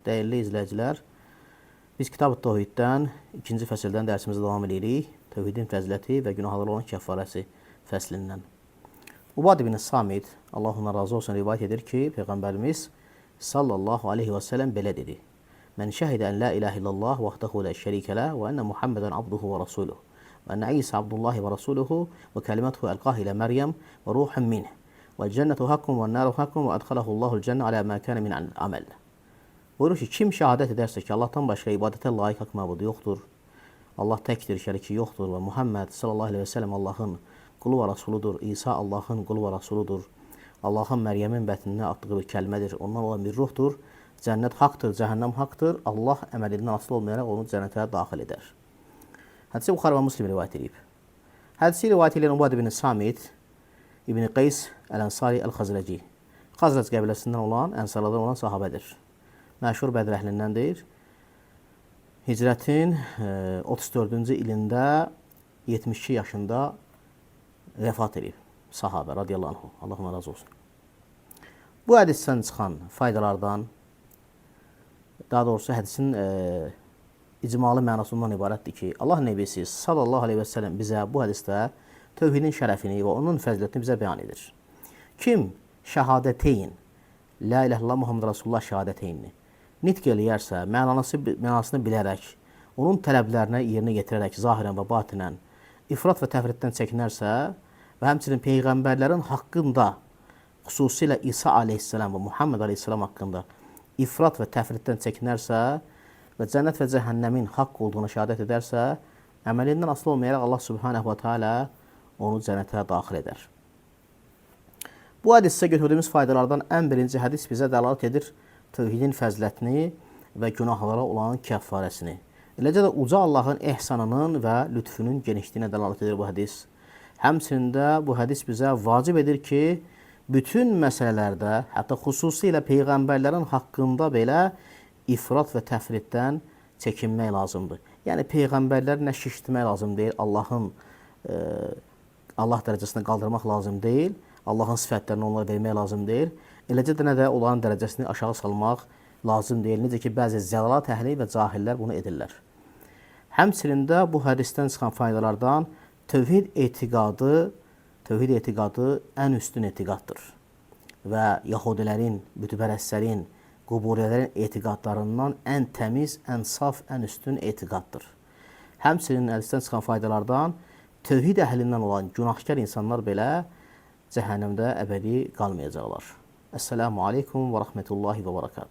Değerli izləyicilər, biz Kitab-ı Tövhiddən ikinci fəsildən dərsimizə davam edirik. Tövhidin fəziləti və günahları olan kəffarəsi fəslindən. Ubad ibn Samit, Allah ona razı olsun, rivayət edir ki, Peyğəmbərimiz sallallahu aleyhi və səlləm belə dedi: Mən şəhidə ən la ilahe illallah vahdahu la şərikə lə və ennə Muhammedən abduhu və rasuluhu və ennə İsa abdullahi və rasuluhu və kəlimatuhu əlqah ilə Məryəm və ruhun minh və cənnətu haqqun və nəru haqqun və adxalahu Allahul cənnə alə mə kənə min əməl. Buyurur ki, kim şəhadət edərsə ki, Allahdan başqa ibadətə layiq haqq məbudu yoxdur, Allah təkdir, şəriki yoxdur və Muhammed sallallahu aleyhi və səlləm Allahın qulu və rasuludur, İsa Allahın qulu və rasuludur, Allahın Məryəmin bətninə atdığı bir kəlmədir, ondan olan bir ruhdur, cənnət haqdır, cəhənnəm haqdır, Allah əməlindən asılı olmayaraq onu cənnətə daxil edər. Hədisi Buxari və Müslim rivayət edib. Hədisi rivayət edən Ubad ibn Samit, İbn Qeys Əl-Ənsari Əl-Xazrəci, Xazrəc qəbiləsindən olan, ənsarlardan olan sahabədir. Məşhur Bədr əhlindəndir. Hicrətin 34-cü ilində 72 yaşında vəfat edib sahabə radiyallahu anhu. Allah ona razı olsun. Bu hədisdən çıxan faydalardan, daha doğrusu hədisin icmalı mənasından ibarətdir ki, Allah Nəbisi sallallahu aleyhi və səlləm bizə bu hədisdə tövhidin şərəfini və onun fəzilətini bizə bəyan edir. Kim şəhadəteyn, la ilahe illallah Muhammed Rasulullah şəhadəteyni nitq eləyərsə, mənasını bilərək, onun tələblərinə yerinə yetirərək, zahirən və batinən, ifrat və təfritdən çəkinərsə və həmçinin Peyğəmbərlərin haqqında, xüsusilə İsa aleyhisselam və Muhammed aleyhisselam haqqında ifrat və təfritdən çəkinərsə və cənnət və cəhənnəmin haqq olduğunu şəhadət edərsə, əməlindən asılı olmayaraq Allah subhanəhu və teala onu cənnətə daxil edər. Bu hədisdə götürdüyümüz faydalardan ən birinci hədis bizə dəlalət edir tövhidin fəzilətini və günahlara olan kəffarəsini. Eləcə də uca Allahın ehsanının və lütfünün genişliyinə dəlalət edir bu hədis. Həmçinin də bu hədis bizə vacib edir ki, bütün məsələlərdə, hətta xüsusilə Peyğəmbərlərin haqqında belə ifrat və təfritdən çəkinmək lazımdır. Yəni, Peyğəmbərləri nə şişdirmək lazım deyil, Allah dərəcəsində qaldırmaq lazım deyil, Allahın sifətlərini onlara vermək lazım deyil. Eləcə də nə də onların dərəcəsini aşağı salmaq lazım deyil. Necə ki, bəzi zəlalat əhli və cahillər bunu edirlər. Həmçinin də bu hədisdən çıxan faydalardan tövhid etiqadı ən üstün etiqaddır. Və yahudilərin, bütpərəstlərin, quburilərin etiqadlarından ən təmiz, ən saf, ən üstün etiqaddır. Həmçinin hədisdən çıxan faydalardan tövhid əhlindən olan günahkar insanlar belə cəhənnəmdə əbədi qalmayacaqlar. Esselamu aleykum və rəhmətullahi və barakatuhu.